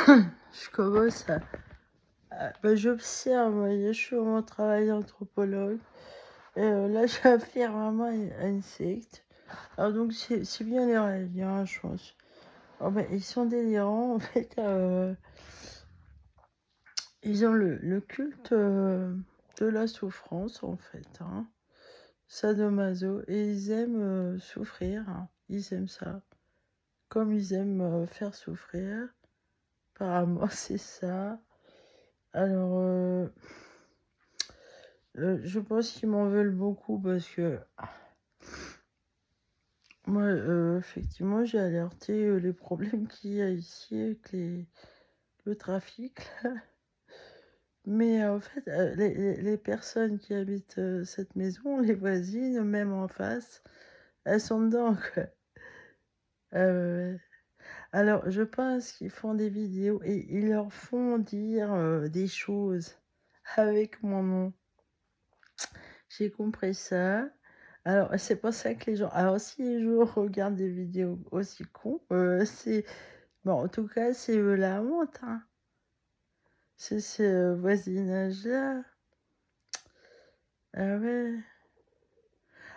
je commence j'observe, vous voyez, je fais mon travail d'anthropologue. Et là, j'ai affaire vraiment à une secte. Alors donc, c'est bien les Raéliens, je pense. Oh, ben, ils sont délirants, en fait. Ils ont le culte de la souffrance, en fait. Hein. Sadomaso. Et ils aiment souffrir. Hein. Ils aiment ça. Comme ils aiment faire souffrir. Apparemment, c'est ça. Alors, je pense qu'ils m'en veulent beaucoup parce que moi, effectivement, j'ai alerté les problèmes qu'il y a ici avec le trafic. Mais en fait, les personnes qui habitent cette maison, les voisines, même en face, elles sont dedans, quoi. Euh, alors, je pense qu'ils font des vidéos et ils leur font dire des choses avec mon nom. J'ai compris ça. Alors, c'est pour ça que les gens... Alors, si les gens regardent des vidéos aussi cons, c'est... Bon, en tout cas, c'est la honte, hein. C'est ce voisinage-là. Ah ouais.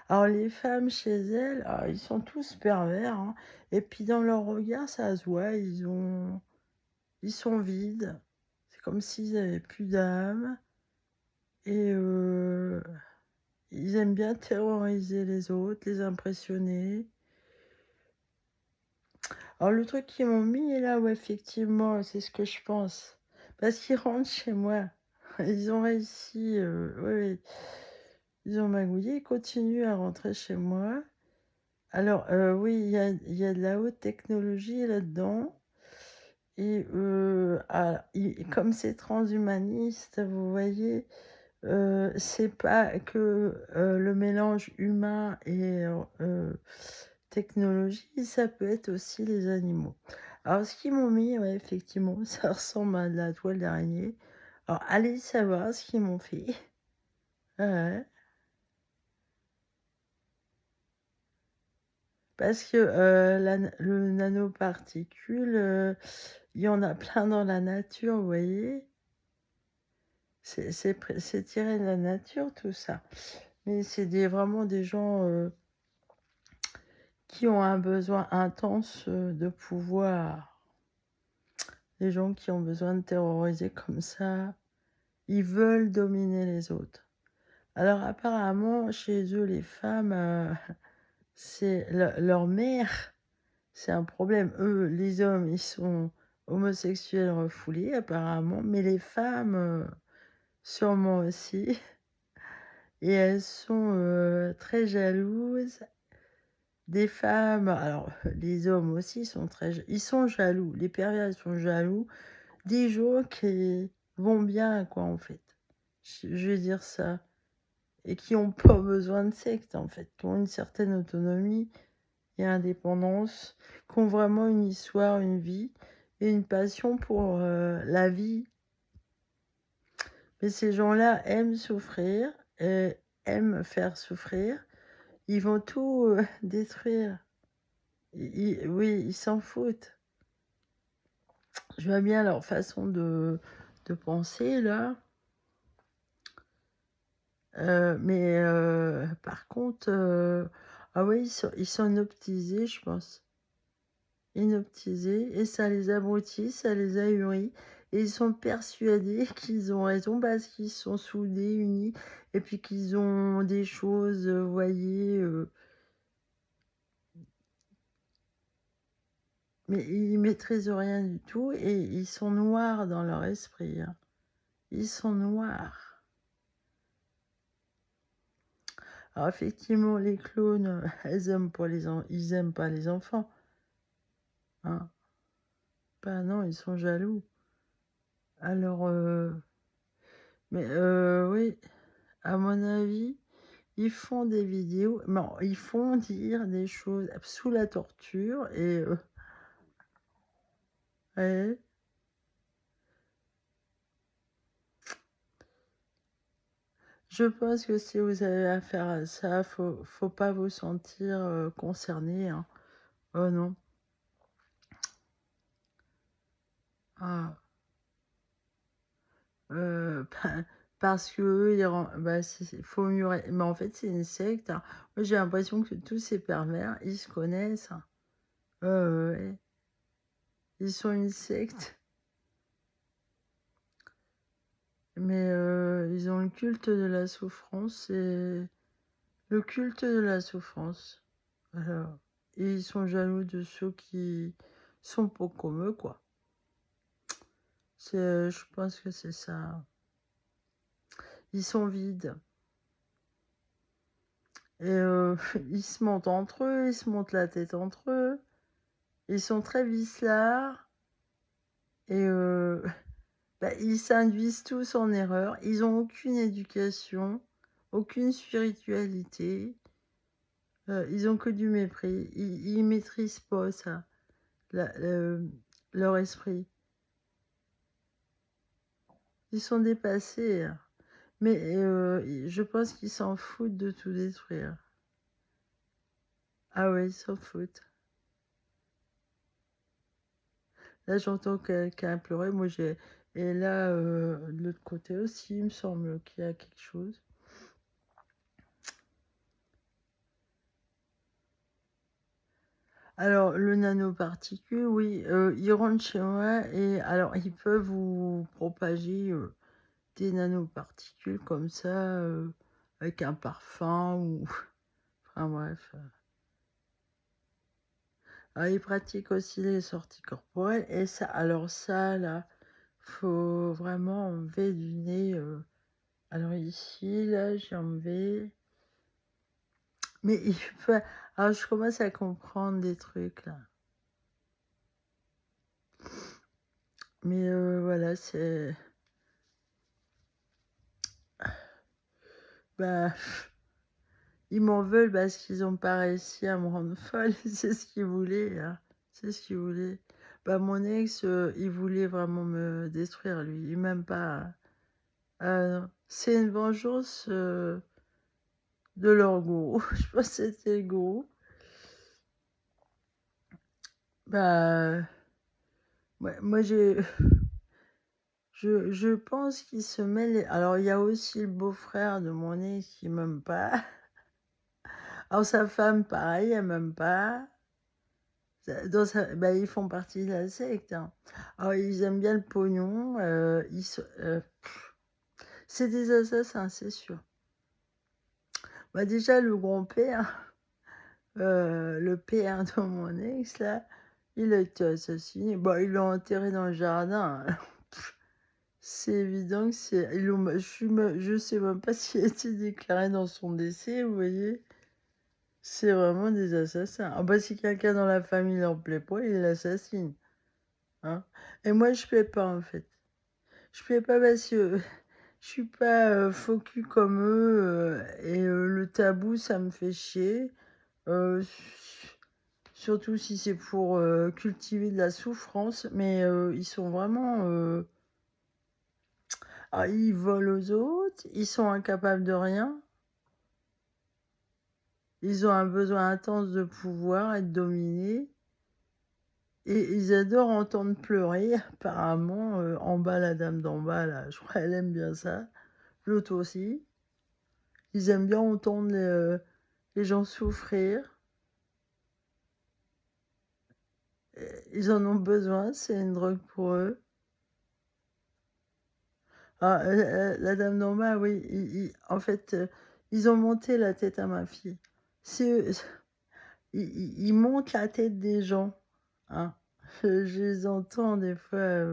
Alors, les femmes chez elles, ils sont tous pervers, hein. Et puis, dans leur regard, ça se voit, ils sont vides. C'est comme s'ils n'avaient plus d'âme. Et ils aiment bien terroriser les autres, les impressionner. Alors, le truc qu'ils m'ont mis là, ouais, effectivement, c'est ce que je pense. Parce qu'ils rentrent chez moi. Ils ont réussi, ouais, ils ont magouillé, ils continuent à rentrer chez moi. Alors, oui, il y a de la haute technologie là-dedans. Et comme c'est transhumaniste, vous voyez, c'est pas que le mélange humain et technologie, ça peut être aussi les animaux. Alors, ce qu'ils m'ont mis, ouais, effectivement, ça ressemble à de la toile d'araignée. Alors, allez savoir ce qu'ils m'ont fait. Ouais. Parce que le nanoparticule, il y en a plein dans la nature, vous voyez. C'est tiré de la nature, tout ça. Mais c'est vraiment des gens qui ont un besoin intense de pouvoir. Des gens qui ont besoin de terroriser comme ça. Ils veulent dominer les autres. Alors apparemment, chez eux, les femmes, c'est leur mère, c'est un problème. Eux, les hommes, ils sont homosexuels refoulés, apparemment. Mais les femmes, sûrement aussi. Et elles sont très jalouses des femmes. Alors, les hommes aussi ils sont jaloux. Les pervers, ils sont jaloux des gens qui vont bien, quoi, en fait. Je vais dire ça. Et qui n'ont pas besoin de secte, en fait. Qui ont une certaine autonomie et indépendance. Qui ont vraiment une histoire, une vie et une passion pour la vie. Mais ces gens-là aiment souffrir, et aiment faire souffrir. Ils vont tout détruire. Oui, ils s'en foutent. Je vois bien leur façon de penser, là. Mais par contre, ah oui, ils sont inoptisés, je pense. Inoptisés, et ça les abrutit, ça les ahurit. Et ils sont persuadés qu'ils ont raison parce qu'ils sont soudés, unis, et puis qu'ils ont des choses, vous voyez... mais ils maîtrisent rien du tout et ils sont noirs dans leur esprit. Hein. Ils sont noirs. Alors effectivement, les clones, ils aiment pas les enfants. Hein. Bah non, ils sont jaloux. Alors, mais oui, à mon avis, ils font des vidéos, non, ils font dire des choses sous la torture et ouais. Je pense que si vous avez affaire à ça, faut pas vous sentir concerné. Hein. Oh non. Ah, pa parce qu'eux, ils ren bah, c'est faut mieux ré mais en fait, c'est une secte, hein. Moi, j'ai l'impression que tous ces pervers, ils se connaissent, hein. Ouais. Ils sont une secte, mais ils ont le culte de la souffrance et le culte de la souffrance. Voilà. Et ils sont jaloux de ceux qui sont pas comme eux, quoi. Je pense que c'est ça. Ils sont vides. Et ils se montent entre eux, ils se montent la tête entre eux. Ils sont très vicelards. Et bah, ils s'induisent tous en erreur. Ils n'ont aucune éducation, aucune spiritualité. Ils ont que du mépris. Ils maîtrisent pas ça, la- le- leur esprit. Ils sont dépassés, hein. Mais je pense qu'ils s'en foutent de tout détruire. Ah ouais, ils s'en foutent. Là, j'entends quelqu'un pleurer. Moi, j'ai. Et là, de l'autre côté aussi, il me semble qu'il y a quelque chose. Alors, le nanoparticule, oui, ils rentrent chez moi et alors, ils peuvent vous propager des nanoparticules comme ça, avec un parfum ou. Enfin, bref. Alors, ils pratiquent aussi les sorties corporelles et ça, alors ça, là, faut vraiment enlever du nez. Alors ici, là, j'ai enlevé. Mais il faut. Alors, je commence à comprendre des trucs, là. Mais voilà, c'est. Bah, ils m'en veulent parce qu'ils n'ont pas réussi à me rendre folle. C'est ce qu'ils voulaient, hein. C'est ce qu'ils voulaient. Bah, mon ex, il voulait vraiment me détruire, lui. Il m'aime pas. Non. C'est une vengeance de leur gourou. Je pense que c'était le gourou. Bah, ouais, moi, je pense qu'il se mêle. Alors, il y a aussi le beau-frère de mon ex qui m'aime pas. Alors, sa femme, pareil, elle m'aime pas. Bah, ils font partie de la secte, hein. Alors, ils aiment bien le pognon. C'est des assassins, c'est sûr. Bah, déjà, le grand-père, le père de mon ex, là, il a été assassiné. Bah, ils l'ont enterré dans le jardin. C'est évident que c'est. Je sais même pas s'il a été déclaré dans son décès, vous voyez. C'est vraiment des assassins. Ah bah si quelqu'un dans la famille leur plaît pas, il l'assassine, hein. Et moi je plais pas en fait. Je plais pas parce que je suis pas faux cul comme eux et le tabou ça me fait chier. Euh, Surtout si c'est pour cultiver de la souffrance, mais ils sont vraiment. Ah, ils volent aux autres, ils sont incapables de rien. Ils ont un besoin intense de pouvoir et de dominer. Et ils adorent entendre pleurer, apparemment. En bas, la dame d'en bas, là, je crois qu'elle aime bien ça. L'autre aussi. Ils aiment bien entendre les gens souffrir. Ils en ont besoin, c'est une drogue pour eux. Ah, la dame d'en bas, oui, en fait, ils ont monté la tête à ma fille. C'est ils montent la tête des gens, hein. Je les entends des fois.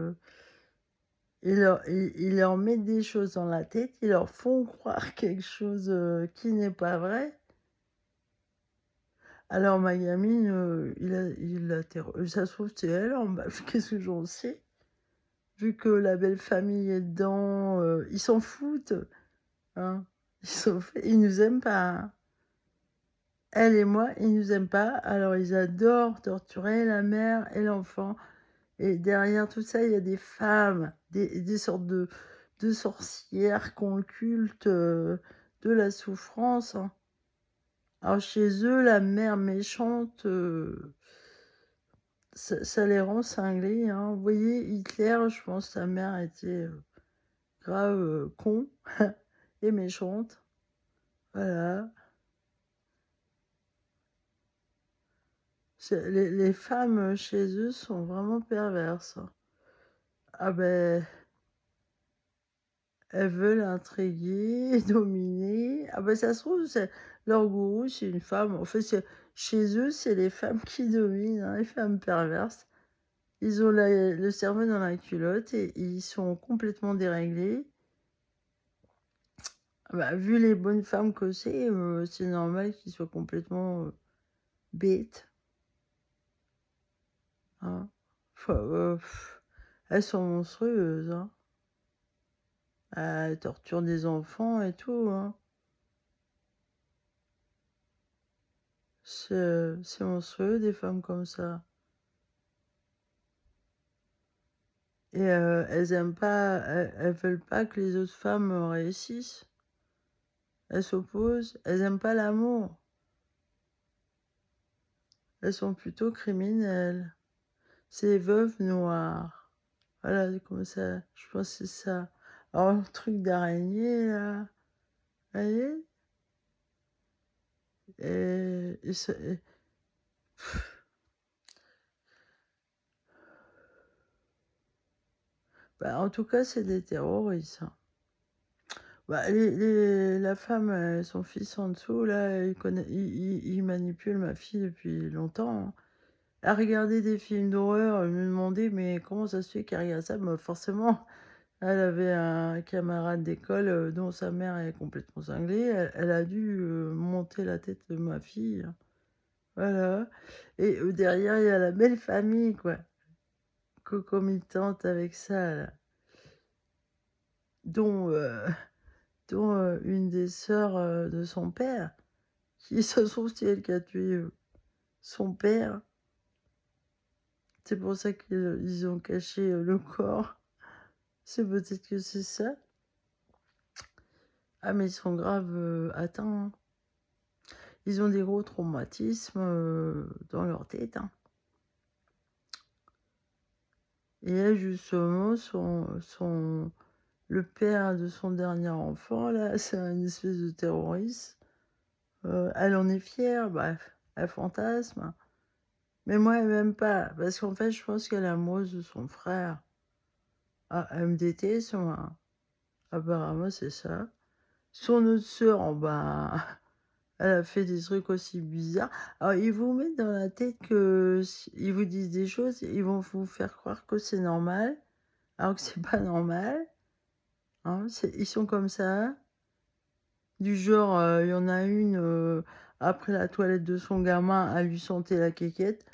Ils leur mettent des choses dans la tête, ils leur font croire quelque chose qui n'est pas vrai. Alors ma gamine, ça se trouve c'est elle en bas, qu'est-ce que j'en sais? Vu que la belle famille est dedans, ils s'en foutent, hein. Ils nous aiment pas, hein. Elle et moi, ils nous aiment pas, alors ils adorent torturer la mère et l'enfant. Et derrière tout ça, il y a des femmes, des sortes de sorcières qui ont le culte de la souffrance, hein. Alors chez eux, la mère méchante, ça les rend cinglés, hein. Vous voyez, Hitler, je pense sa mère était, grave, con et méchante. Voilà. Les femmes, chez eux sont vraiment perverses, hein. Ah ben, elles veulent intriguer, dominer. Ah ben, ça se trouve, leur gourou, c'est une femme. En fait, chez eux, c'est les femmes qui dominent, hein, les femmes perverses. Ils ont le cerveau dans la culotte et ils sont complètement déréglés. Ah bah, vu les bonnes femmes que c'est normal qu'ils soient complètement bêtes, hein. Enfin, elles sont monstrueuses, hein. Elles torturent des enfants et tout, hein. C'est monstrueux, des femmes comme ça. Et elles aiment pas, elles veulent pas que les autres femmes réussissent. Elles s'opposent, elles aiment pas l'amour. Elles sont plutôt criminelles. C'est les veuves noires. Voilà, c'est comme ça, je pense que c'est ça. Alors, le truc d'araignée, là, vous voyez? Et bah, en tout cas, c'est des terroristes, hein. Bah, la femme, son fils en dessous, là, il manipule ma fille depuis longtemps, hein. À regarder des films d'horreur, elle me demandait: «Mais comment ça se fait qu'elle regarde ça?» Bah, forcément, elle avait un camarade d'école, dont sa mère est complètement cinglée. Elle a dû, monter la tête de ma fille, hein. Voilà. Et derrière, il y a la belle famille, quoi, concomitante avec ça, là, dont, une des sœurs, de son père, qui ça se trouve, c'est elle qui a tué, son père. C'est pour ça qu'ils ont caché, le corps. C'est peut-être que c'est ça. Ah mais ils sont grave, atteints, hein. Ils ont des gros traumatismes, dans leur tête, hein. Et elle justement, le père de son dernier enfant là, c'est un espèce de terroriste. Elle en est fière, bref, elle fantasme. Mais moi, elle m'aime pas parce qu'en fait, je pense qu'elle est amoureuse de son frère. Ah, elle me déteste moi. Apparemment, c'est ça. Son autre sœur, oh bah, elle a fait des trucs aussi bizarres. Alors, ils vous mettent dans la tête que ils vous disent des choses, ils vont vous faire croire que c'est normal, alors que c'est pas normal, hein. Ils sont comme ça. Du genre, il y en a une, après la toilette de son gamin, elle lui sentait la quéquette,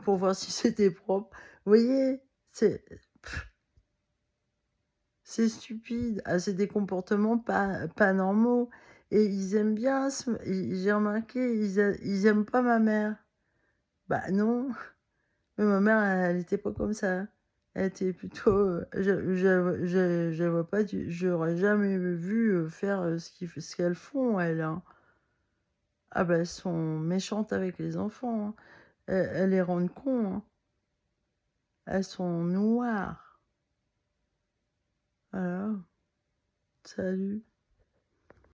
pour voir si c'était propre. Vous voyez? C'est stupide. Ah, c'est des comportements pas normaux et ils aiment bien j'ai remarqué, ils aiment pas ma mère. Bah non, mais ma mère, elle était pas comme ça. Elle était plutôt, je la vois pas j'aurais jamais vu, faire, ce qu'elles font elles, hein. Ah bah, elles sont méchantes avec les enfants, hein. Elles les rendent cons, hein. Elles sont noires. Voilà. Salut.